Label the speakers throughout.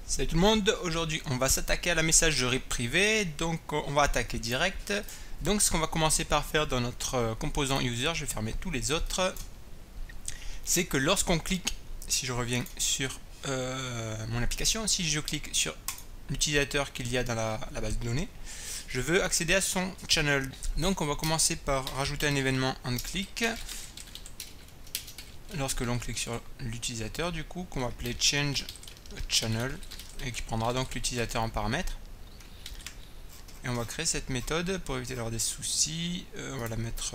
Speaker 1: Salut tout le monde, aujourd'hui on va s'attaquer à la messagerie privée, donc on va attaquer direct. Donc ce qu'on va commencer par faire dans notre composant user, je vais fermer tous les autres, c'est que lorsqu'on clique, si je reviens sur mon application, si je clique sur l'utilisateur qu'il y a dans la base de données, je veux accéder à son channel. Donc on va commencer par rajouter un événement onClick. Lorsque l'on clique sur l'utilisateur, du coup, qu'on va appeler change channel, et qui prendra donc l'utilisateur en paramètre. Et on va créer cette méthode pour éviter d'avoir des soucis. On va la mettre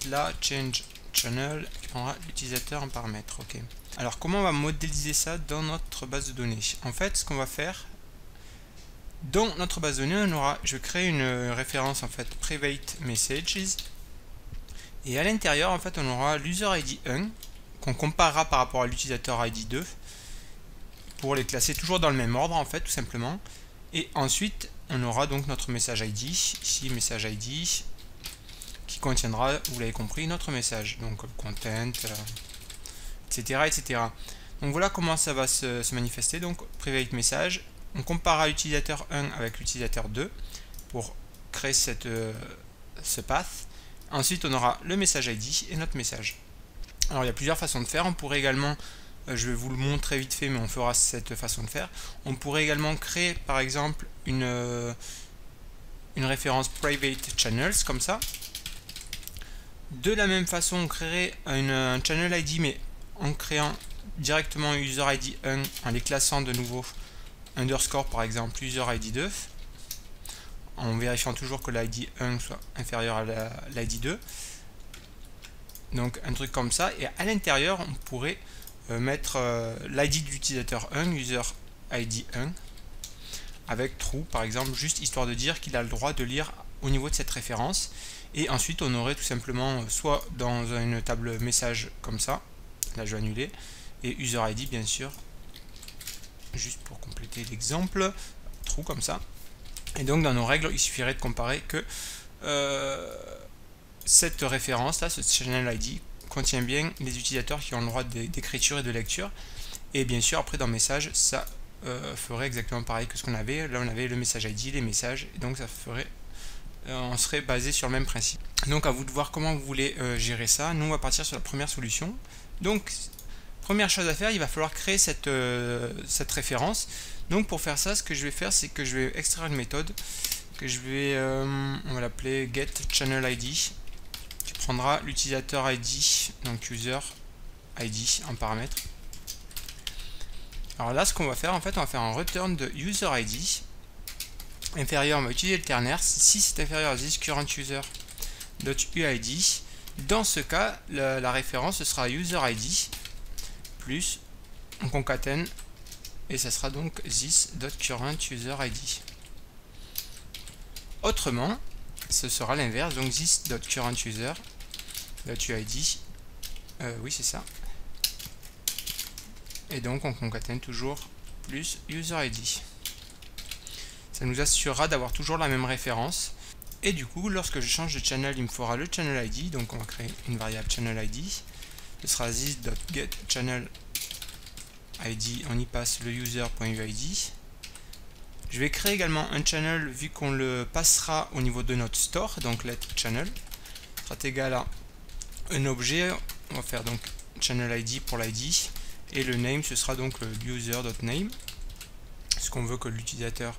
Speaker 1: là, change channel, qui prendra l'utilisateur en paramètre. Ok. Alors comment on va modéliser ça dans notre base de données? En fait, ce qu'on va faire dans notre base de données, je vais créer une référence en fait private messages, et à l'intérieur en fait on aura l'user ID 1 qu'on comparera par rapport à l'utilisateur ID 2 pour les classer toujours dans le même ordre en fait, tout simplement. Et ensuite on aura donc notre message ID, ici message ID, qui contiendra, vous l'avez compris, notre message, donc content, etc., etc. Donc voilà comment ça va se manifester. Donc private message, on comparera l'utilisateur 1 avec l'utilisateur 2 pour créer ce path. Ensuite on aura le message ID et notre message. Alors il y a plusieurs façons de faire. On pourrait également, je vais vous le montrer vite fait, mais on fera cette façon de faire. On pourrait également créer par exemple une référence private channels comme ça. De la même façon, on créerait un channel ID, mais en créant directement user ID 1 en les classant de nouveau underscore par exemple user ID 2, en vérifiant toujours que l'ID 1 soit inférieur à l'ID 2. Donc un truc comme ça, et à l'intérieur on pourrait mettre l'ID de l'utilisateur 1, user ID 1, avec true par exemple, juste histoire de dire qu'il a le droit de lire au niveau de cette référence. Et ensuite on aurait tout simplement soit dans une table message comme ça, là je vais annuler, et user ID bien sûr, juste pour compléter l'exemple, true comme ça. Et donc dans nos règles il suffirait de comparer que cette référence là, ce channel ID contient bien les utilisateurs qui ont le droit d'écriture et de lecture. Et bien sûr après dans message ça ferait exactement pareil que ce qu'on avait. Là on avait le message ID, les messages, et donc ça ferait on serait basé sur le même principe. Donc à vous de voir comment vous voulez gérer ça. Nous on va partir sur la première solution. Donc première chose à faire, il va falloir créer cette référence. Donc pour faire ça, ce que je vais faire, c'est que je vais extraire une méthode que je vais, on va l'appeler getChannelID, qui prendra l'utilisateur ID, donc user ID en paramètre. Alors là, ce qu'on va faire, en fait, on va faire un return de user ID inférieur, on va utiliser le ternaire. Si c'est inférieur à this current user.uid, dans ce cas, la référence ce sera user ID plus on concatène et ça sera donc this.current user ID. Autrement, ce sera l'inverse, donc this.current user.uid, oui c'est ça, et donc on concatène toujours plus user ID. Ça nous assurera d'avoir toujours la même référence. Et du coup, lorsque je change de channel, il me faudra le channel ID. Donc on va créer une variable channel ID. Ce sera this.getChannelID. On y passe le user.uid. Je vais créer également un channel vu qu'on le passera au niveau de notre store. Donc let channel sera égal à un objet. On va faire donc channel ID pour l'ID. Et le name, ce sera donc le user.name. Ce qu'on veut que l'utilisateur,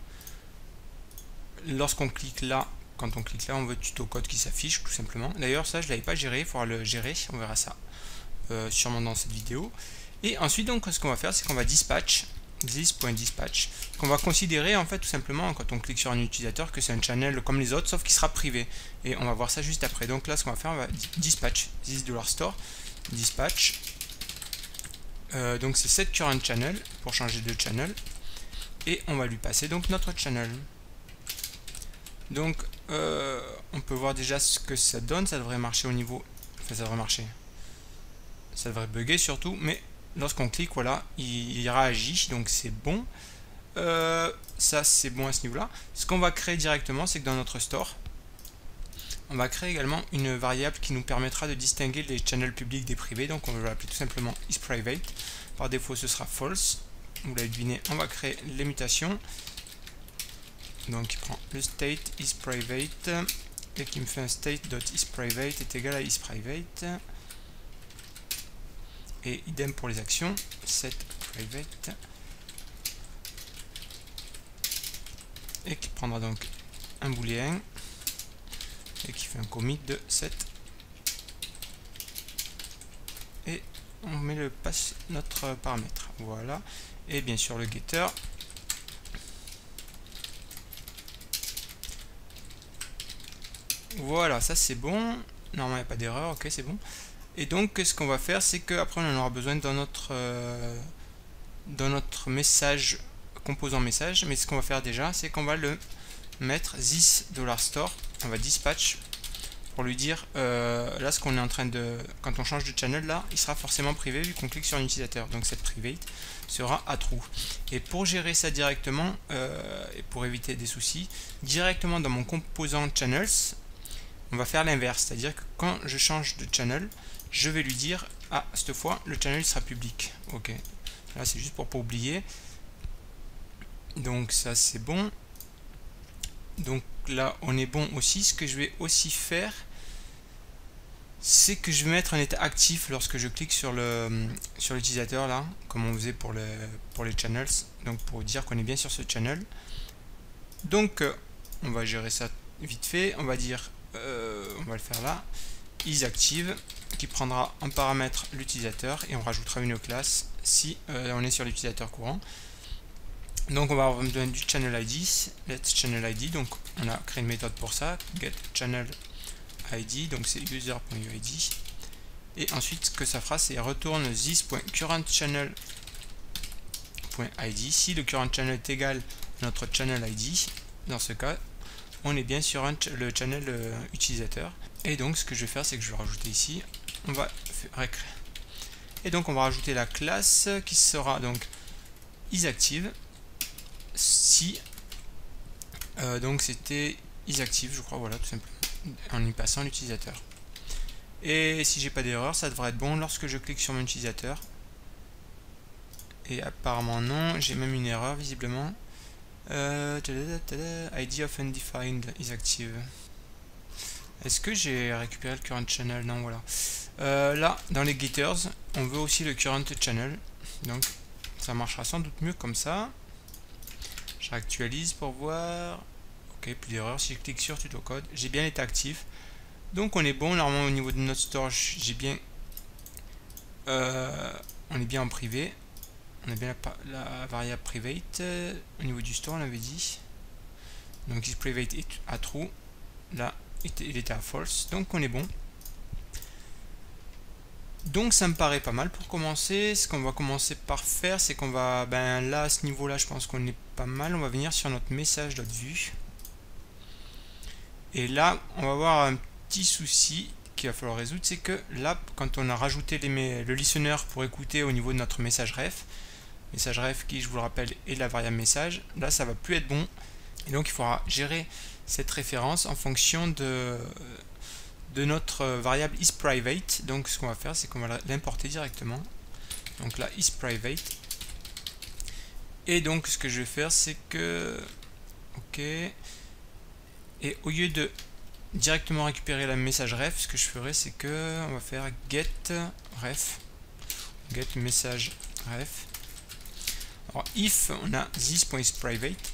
Speaker 1: lorsqu'on clique là, quand on clique là, on veut tuto code qui s'affiche tout simplement. D'ailleurs ça je ne l'avais pas géré, il faudra le gérer, on verra ça sûrement dans cette vidéo. Et ensuite donc ce qu'on va faire, c'est qu'on va dispatch this.dispatch, qu'on va considérer en fait tout simplement quand on clique sur un utilisateur que c'est un channel comme les autres sauf qu'il sera privé. Et on va voir ça juste après. Donc là ce qu'on va faire, on va dispatch this$store dispatch, donc c'est set current channel pour changer de channel, et on va lui passer donc notre channel. Donc on peut voir déjà ce que ça donne. Ça devrait marcher au niveau, enfin ça devrait marcher, ça devrait bugger surtout, mais lorsqu'on clique, voilà, il réagit, donc c'est bon. Ça c'est bon à ce niveau là. Ce qu'on va créer directement, c'est que dans notre store on va créer également une variable qui nous permettra de distinguer les channels publics des privés. Donc on va l'appeler tout simplement isPrivate. Par défaut ce sera false, vous l'avez deviné, on va créer les mutations. Donc il prend le state isPrivate et qui me fait un state.isPrivate est égal à isPrivate. Et idem pour les actions, setPrivate. Et qui prendra donc un booléen et qui fait un commit de set. Et on met le passe notre paramètre. Voilà. Et bien sûr le getter. Voilà, ça c'est bon. Normalement il n'y a pas d'erreur, ok, c'est bon. Et donc ce qu'on va faire, c'est qu'après on en aura besoin dans notre message, composant message. Mais ce qu'on va faire déjà, c'est qu'on va le mettre this $store. On va dispatch pour lui dire là ce qu'on est en train de, quand on change de channel là, il sera forcément privé vu qu'on clique sur un utilisateur. Donc cette private sera à true. Et pour gérer ça directement et pour éviter des soucis, directement dans mon composant channels, on va faire l'inverse, c'est-à-dire que quand je change de channel, je vais lui dire ah cette fois le channel sera public. Ok, là c'est juste pour pas oublier. Donc ça c'est bon. Donc là on est bon aussi. Ce que je vais aussi faire, c'est que je vais mettre un état actif lorsque je clique sur l'utilisateur là, comme on faisait pour les channels, donc pour dire qu'on est bien sur ce channel. Donc on va gérer ça vite fait. On va dire on va le faire là, isActive, qui prendra en paramètre l'utilisateur et on rajoutera une classe si on est sur l'utilisateur courant. Donc on va avoir besoin du channel ID, let's channel ID, donc on a créé une méthode pour ça, get channel ID, donc c'est user.uid, et ensuite ce que ça fera, c'est retourne this.currentChannel.id. Si le current channel est égal à notre channel ID, dans ce cas on est bien sur le channel utilisateur. Et donc ce que je vais faire, c'est que je vais rajouter ici, on va récréer. Et donc on va rajouter la classe qui sera donc isActive si donc c'était isActive, je crois, voilà, tout simplement, en y passant l'utilisateur. Et si j'ai pas d'erreur, ça devrait être bon lorsque je clique sur mon utilisateur. Et apparemment non, j'ai même une erreur visiblement. ID of undefined isActive. Est-ce que j'ai récupéré le current channel? Non, voilà. Là, dans les getters, on veut aussi le current channel. Donc, ça marchera sans doute mieux comme ça. Je réactualise pour voir. Ok, plus d'erreur. Si je clique sur tutocode, j'ai bien été actif. Donc, on est bon. Normalement, au niveau de notre storage, j'ai bien. On est bien en privé. On a bien la variable private. Au niveau du store, on avait dit. Donc, isPrivate est à true. Là, il était à false. Donc, on est bon. Donc, ça me paraît pas mal pour commencer. Ce qu'on va commencer par faire, c'est qu'on va. Ben là, à ce niveau-là, je pense qu'on est pas mal. On va venir sur notre message.vue. Et là, on va avoir un petit souci qu'il va falloir résoudre. C'est que là, quand on a rajouté le listener pour écouter au niveau de notre message ref, qui, je vous le rappelle, est la variable message, là ça va plus être bon, et donc il faudra gérer cette référence en fonction de notre variable isPrivate. Donc ce qu'on va faire, c'est qu'on va l'importer directement, donc là isPrivate, et donc ce que je vais faire, c'est que ok, et au lieu de directement récupérer la message ref, ce que je ferai, c'est que on va faire get ref, get message ref. Alors, if on a this.isPrivate,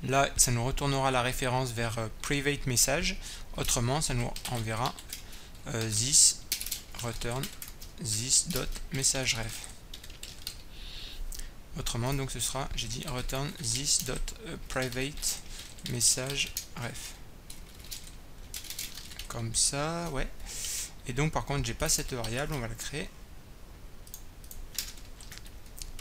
Speaker 1: là ça nous retournera la référence vers private message, autrement ça nous enverra this return this.messageRef. Autrement, donc ce sera, j'ai dit return this.private message ref. Comme ça, ouais. Et donc par contre, j'ai pas cette variable, on va la créer.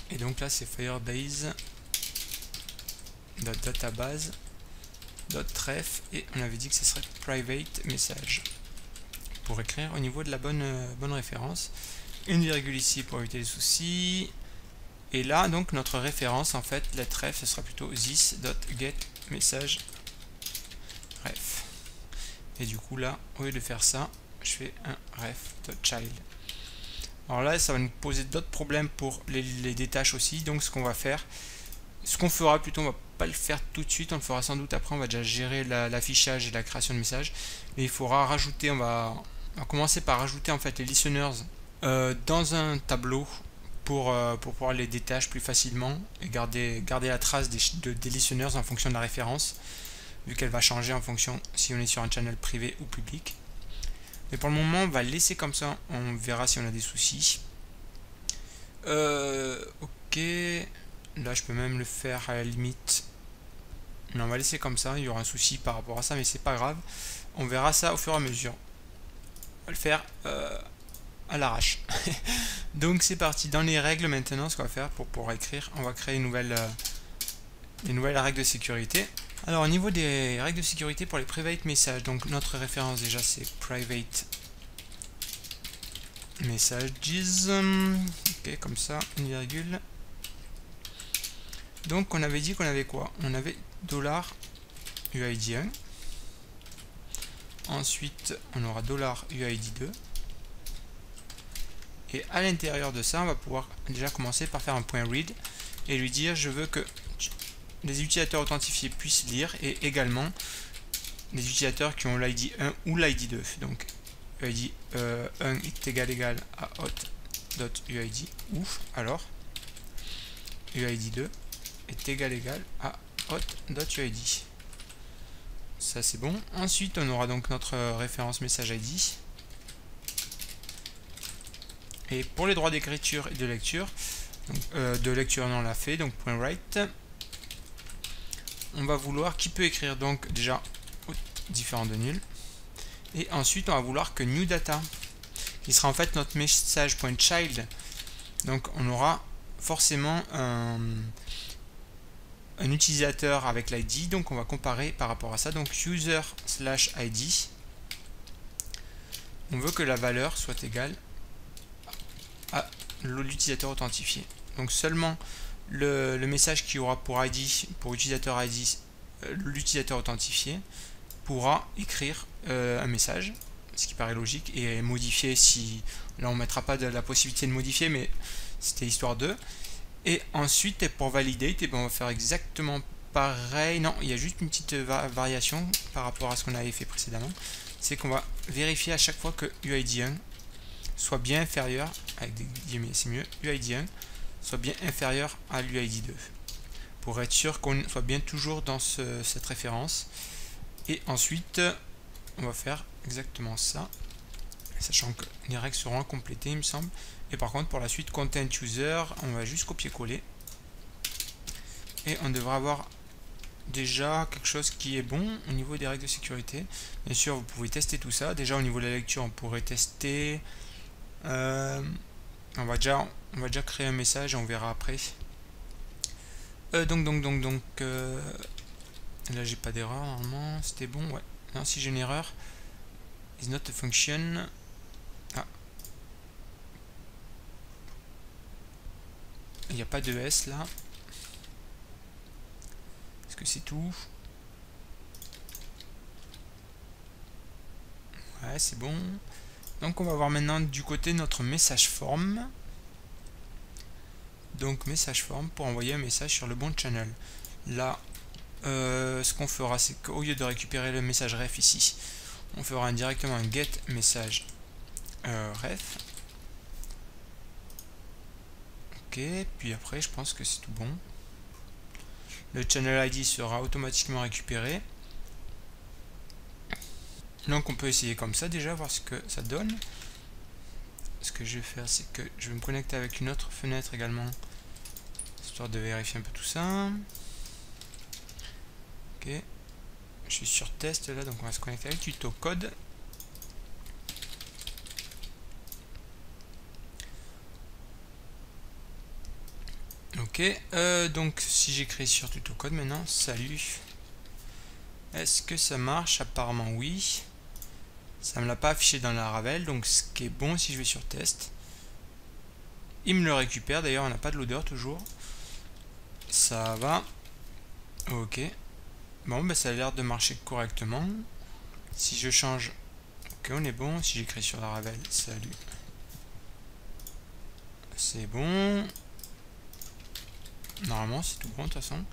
Speaker 1: Et donc là c'est firebase.database.ref et on avait dit que ce serait private message pour écrire au niveau de la bonne référence. Une virgule ici pour éviter les soucis. Et là donc notre référence en fait, lettre ref, ce sera plutôt this.getMessageRef. Et du coup là, au lieu de faire ça, je fais un ref.child. Alors là, ça va nous poser d'autres problèmes pour les détaches aussi. Donc ce qu'on va faire, ce qu'on fera plutôt, on va pas le faire tout de suite, on le fera sans doute après. On va déjà gérer l'affichage et la création de messages. Mais il faudra rajouter, on va commencer par rajouter en fait les listeners dans un tableau pour pouvoir les détacher plus facilement et garder la trace des listeners en fonction de la référence, vu qu'elle va changer en fonction si on est sur un channel privé ou public. Mais pour le moment, on va laisser comme ça, on verra si on a des soucis. Ok, là je peux même le faire à la limite. Non, on va laisser comme ça, il y aura un souci par rapport à ça, mais c'est pas grave. On verra ça au fur et à mesure. On va le faire à l'arrache. Donc c'est parti, dans les règles maintenant, ce qu'on va faire pour pouvoir écrire, on va créer une nouvelle règles de sécurité. Alors au niveau des règles de sécurité pour les private messages, donc notre référence déjà c'est private messages, ok, comme ça, une virgule. Donc on avait dit qu'on avait quoi? On avait $UID1, ensuite on aura $UID2, et à l'intérieur de ça on va pouvoir déjà commencer par faire un point read et lui dire je veux que les utilisateurs authentifiés puissent lire, et également les utilisateurs qui ont l'ID 1 ou l'ID 2. Donc UID 1 est égal à hot.uid, ou alors UID 2 est égal à hot.uid. Ça c'est bon. Ensuite on aura donc notre référence message ID. Et pour les droits d'écriture et de lecture, on l'a fait, donc .write, on va vouloir qui peut écrire, donc déjà différent de nul, et ensuite on va vouloir que new data, qui sera en fait notre message.child, donc on aura forcément un utilisateur avec l'ID, donc on va comparer par rapport à ça, donc user/id, on veut que la valeur soit égale à l'utilisateur authentifié. Donc seulement le message qui aura pour ID, pour utilisateur ID, l'utilisateur authentifié pourra écrire un message, ce qui paraît logique, et modifier si... Là on mettra pas de la possibilité de modifier, mais c'était histoire de. Et ensuite pour validate, et ben on va faire exactement pareil. Non, il y a juste une petite variation par rapport à ce qu'on avait fait précédemment. C'est qu'on va vérifier à chaque fois que UID1 soit bien inférieur, avec des guillemets c'est mieux, UID1 soit bien inférieur à l'UID2, pour être sûr qu'on soit bien toujours dans cette référence. Et ensuite on va faire exactement ça, sachant que les règles seront complétées il me semble. Et par contre pour la suite content user, on va juste copier-coller et on devrait avoir déjà quelque chose qui est bon au niveau des règles de sécurité. Bien sûr vous pouvez tester tout ça. Déjà au niveau de la lecture on pourrait tester, on va déjà créer un message et on verra après. Donc là j'ai pas d'erreur normalement, c'était bon, ouais. Non, si j'ai une erreur, is not a function. Ah, il n'y a pas de S là. Est-ce que c'est tout? Ouais, c'est bon. Donc on va voir maintenant du côté notre message form. Donc message form pour envoyer un message sur le bon channel. Là, ce qu'on fera, c'est qu'au lieu de récupérer le message ref ici, on fera directement un get message ref. Ok, puis après je pense que c'est tout bon. Le channel ID sera automatiquement récupéré. Donc on peut essayer comme ça déjà, voir ce que ça donne. Ce que je vais faire, c'est que je vais me connecter avec une autre fenêtre également, histoire de vérifier un peu tout ça. Ok, je suis sur test là, donc on va se connecter avec tuto code. Ok, donc si j'écris sur tuto code maintenant, salut. Est-ce que ça marche? Apparemment oui. Ça me l'a pas affiché dans la Ravel, donc ce qui est bon si je vais sur test. Il me le récupère, d'ailleurs on n'a pas de loader toujours. Ça va. Ok. Bon, ben ça a l'air de marcher correctement. Si je change, ok on est bon. Si j'écris sur la Ravel, salut. c'est bon. Normalement c'est tout bon de toute façon.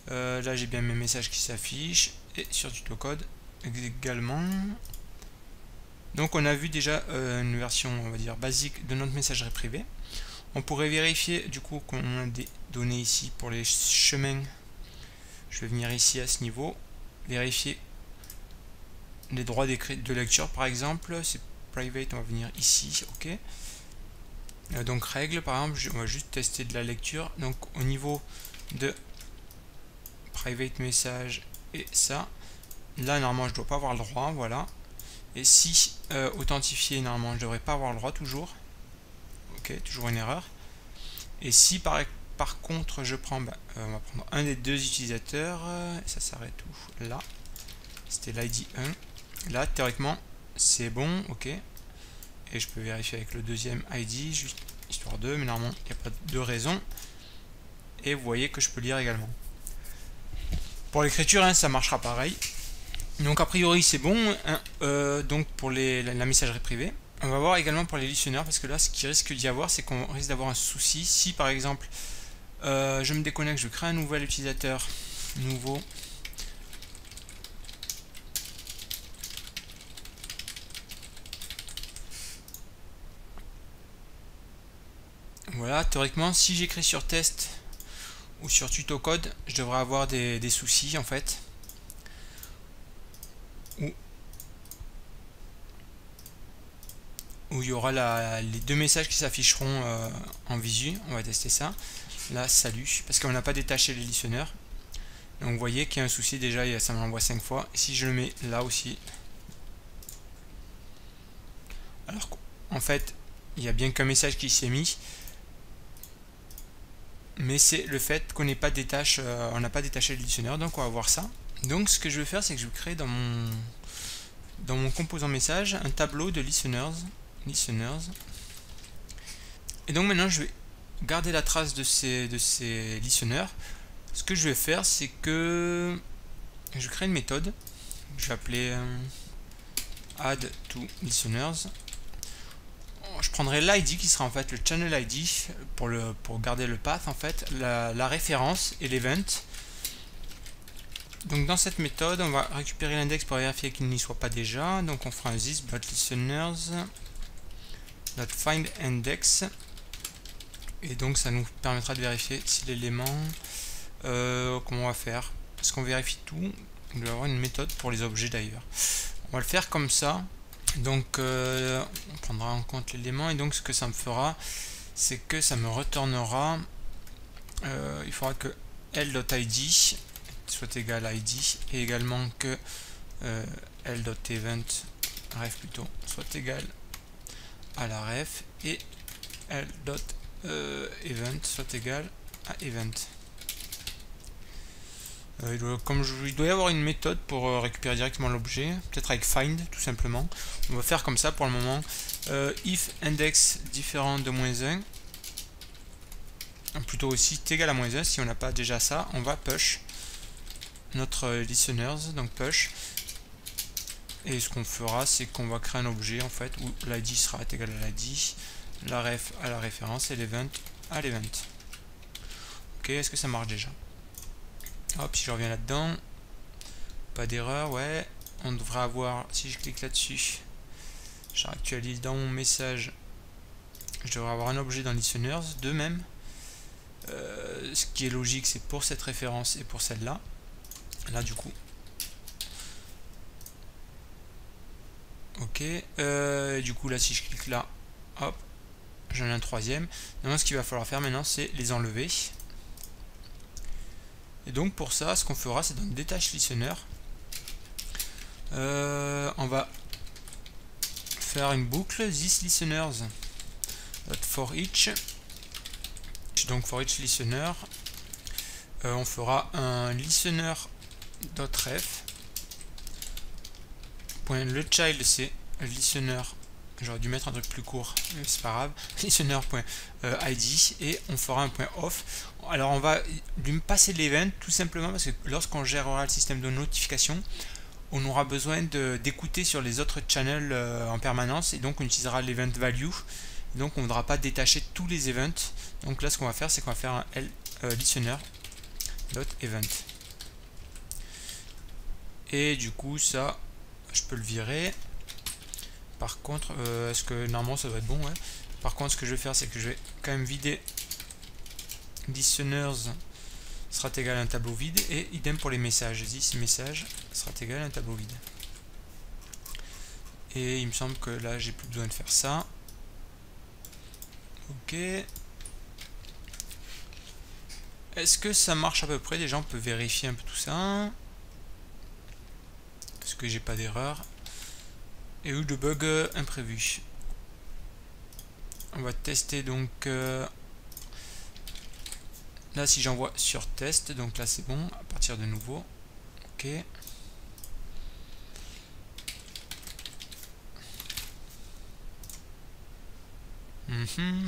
Speaker 1: Là j'ai bien mes messages qui s'affichent et sur Tutocode également. Donc on a vu déjà une version, on va dire, basique de notre messagerie privée. On pourrait vérifier du coup qu'on a des données ici pour les chemins. Je vais venir ici à ce niveau, vérifier les droits de lecture par exemple. C'est private, on va venir ici, ok. Donc règles par exemple, on va juste tester de la lecture. Donc au niveau de private message et ça, là normalement je dois pas avoir le droit, voilà. Et si authentifié, normalement je devrais pas avoir le droit toujours. Ok, toujours une erreur. Et si par contre je prends, on va prendre un des deux utilisateurs, ça s'arrête où? Là, c'était l'ID 1. Là théoriquement c'est bon, ok. Et je peux vérifier avec le deuxième ID, juste histoire de, mais normalement il n'y a pas de raison. Et vous voyez que je peux lire également. Pour l'écriture, hein, ça marchera pareil. Donc a priori c'est bon, hein, donc pour la messagerie privée. On va voir également pour les listeners, parce que là ce qui risque d'y avoir, c'est qu'on risque d'avoir un souci. Si par exemple je me déconnecte, je crée un nouvel utilisateur, nouveau. Voilà, théoriquement si j'écris sur test ou sur Tutocode, je devrais avoir des soucis en fait. Où il y aura les deux messages qui s'afficheront en visu. On va tester ça. Là, salut, parce qu'on n'a pas détaché les listeners. Donc vous voyez qu'il y a un souci déjà, ça m'envoie 5 fois. Et si je le mets là aussi, alors en fait, il y a bien qu'un message qui s'est mis, mais c'est le fait qu'on n'ait pas détaché, on n'a pas détaché le listener. Donc on va voir ça. Donc ce que je vais faire, c'est que je vais créer dans mon composant message un tableau de listeners. Et donc maintenant je vais garder la trace de ces listeners. Ce que je vais faire, c'est que je crée une méthode. Je vais appeler add to listeners. Je prendrai l'ID qui sera en fait le channel ID pour garder le path en fait, la référence et l'event. Donc dans cette méthode, on va récupérer l'index pour vérifier qu'il n'y soit pas déjà. Donc on fera un this.listeners.findIndex. Et donc ça nous permettra de vérifier si l'élément, comment on va faire, parce qu'on vérifie tout. On doit avoir une méthode pour les objets d'ailleurs. On va le faire comme ça. Donc on prendra en compte l'élément, et donc ce que ça me fera, c'est que ça me retournera, il faudra que l.id soit égal à id, et également que l.event ref plutôt soit égal à la ref, et l.event soit égal à event. Il doit y avoir une méthode pour récupérer directement l'objet, peut-être avec find tout simplement. On va faire comme ça pour le moment. If index différent de -1, plutôt aussi égal à -1, si on n'a pas déjà ça, on va push notre listeners, donc push. Et ce qu'on fera, c'est qu'on va créer un objet en fait où l'id sera égal à l'id, la ref à la référence et l'event à l'event. Ok, est-ce que ça marche déjà? Hop, si je reviens là-dedans, pas d'erreur, ouais. On devrait avoir, si je clique là-dessus, je réactualise dans mon message, je devrais avoir un objet dans listeners, deux même. Ce qui est logique, c'est pour cette référence et pour celle-là. Là, du coup. Ok. Du coup, là, si je clique là, hop, j'en ai un troisième. Maintenant, ce qu'il va falloir faire maintenant, c'est les enlever. Et donc pour ça, ce qu'on fera, c'est dans détache listener, on va faire une boucle this listeners for each. Donc for each listener, on fera un listener.ref. Le child c'est listener. J'aurais dû mettre un truc plus court, mais c'est pas grave. Listener.id, et on fera un point off. Alors on va lui passer l'event tout simplement parce que lorsqu'on gérera le système de notification, on aura besoin d'écouter sur les autres channels en permanence, et donc on utilisera l'event value Donc on ne voudra pas détacher tous les events. Donc là ce qu'on va faire, c'est qu'on va faire un listener.event. Et du coup ça, je peux le virer. Par contre, est-ce que normalement ça doit être bon, ouais. Par contre, ce que je vais faire, c'est que je vais quand même vider listeners sera égal à un tableau vide, et idem pour les messages. This message sera égal à un tableau vide. Et il me semble que là j'ai plus besoin de faire ça. Ok. Est-ce que ça marche à peu près? Déjà on peut vérifier un peu tout ça. Parce que j'ai pas d'erreur. Et où de bug imprévu. On va tester donc là si j'envoie sur test, donc là c'est bon, à partir de nouveau. Ok.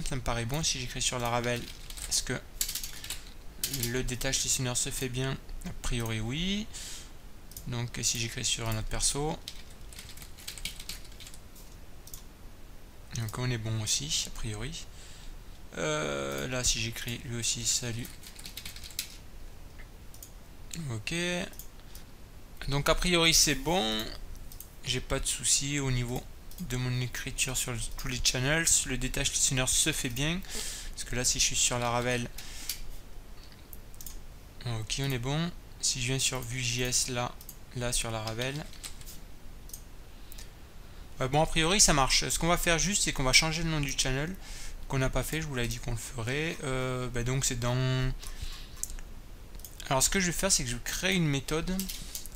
Speaker 1: Ça me paraît bon. Si j'écris sur Laravel, est-ce que le détache listener se fait bien? A priori oui. Donc si j'écris sur un autre perso, donc on est bon aussi, a priori. Là si j'écris lui aussi salut. Ok. Donc a priori c'est bon. J'ai pas de soucis au niveau de mon écriture sur tous les channels. Le détache listener se fait bien. Parce que là si je suis sur Laravel, ok on est bon. Si je viens sur Vue.js là sur Laravel, bon a priori ça marche. Ce qu'on va faire juste, c'est qu'on va changer le nom du channel qu'on n'a pas fait. Je vous l'avais dit qu'on le ferait. Donc c'est dans... Alors ce que je vais faire, c'est que je vais créer une méthode.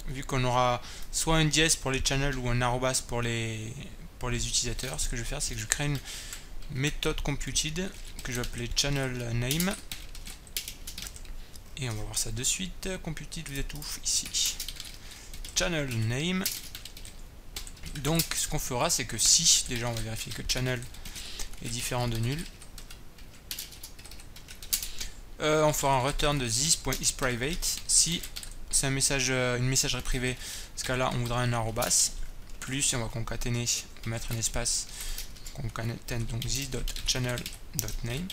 Speaker 1: Vu qu'on aura soit un dièse pour les channels ou un arrobas pour les utilisateurs, ce que je vais faire, c'est que je crée une méthode computed que je vais appeler channel name. Et on va voir ça de suite. Computed, vous êtes où? Ici. Channel name. Donc ce qu'on fera, c'est que si, déjà on va vérifier que channel est différent de nul. On fera un return de this.isPrivate si c'est un message, une messagerie privée. Dans ce cas là on voudra un arrobas plus, et on va concaténer, on va mettre un espace, concatène donc this.channel.name.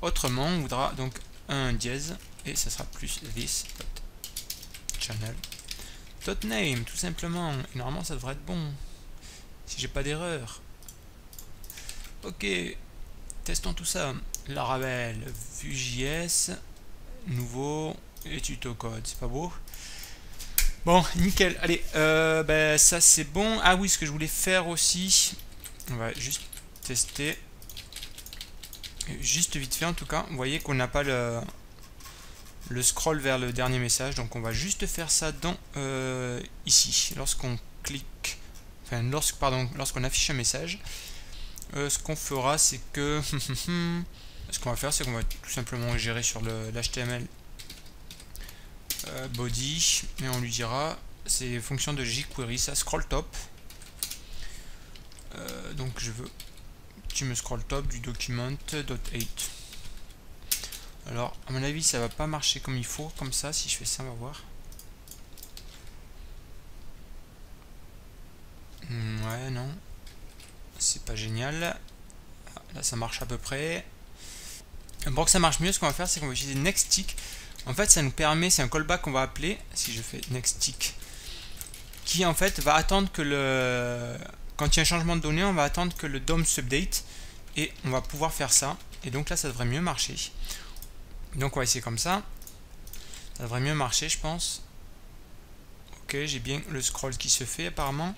Speaker 1: Autrement on voudra donc un dièse et ça sera plus this.channel.name tout simplement. Et normalement ça devrait être bon si j'ai pas d'erreur. Ok, testons tout ça. Laravel, Vue.js, nouveau et tuto code, c'est pas beau? Bon, nickel. Allez, ça c'est bon. Ah oui, ce que je voulais faire aussi, on va juste tester, juste vite fait en tout cas. Vous voyez qu'on n'a pas le scroll vers le dernier message, donc on va juste faire ça dans ici. Lorsqu'on clique, enfin lorsqu'on affiche un message, ce qu'on fera, c'est que ce qu'on va faire, c'est qu'on va tout simplement gérer sur l'HTML body, et on lui dira, c'est fonction de jQuery, ça scroll top. Donc je veux tu me scroll top du document.8. Alors à mon avis ça va pas marcher comme il faut, comme ça. Si je fais ça, on va voir. Ouais, non, c'est pas génial. Là ça marche à peu près. Pour que ça marche mieux, ce qu'on va faire, c'est qu'on va utiliser nextTick. En fait ça nous permet, c'est un callback qu'on va appeler, si je fais nextTick, qui en fait va attendre que quand il y a un changement de données, on va attendre que le DOM s'update, et on va pouvoir faire ça. Et donc là ça devrait mieux marcher. Donc on va essayer comme ça. Ça devrait mieux marcher, je pense. Ok, j'ai bien le scroll qui se fait apparemment.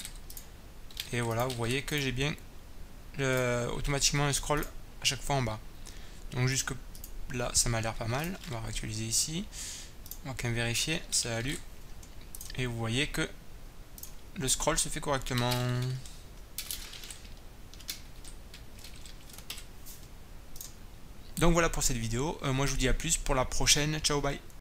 Speaker 1: Et voilà, vous voyez que j'ai bien automatiquement un scroll à chaque fois en bas. Donc jusque là, ça m'a l'air pas mal. On va réactualiser ici. On va quand même vérifier. Salut. Et vous voyez que le scroll se fait correctement. Donc voilà pour cette vidéo. Moi je vous dis à plus pour la prochaine. Ciao, bye.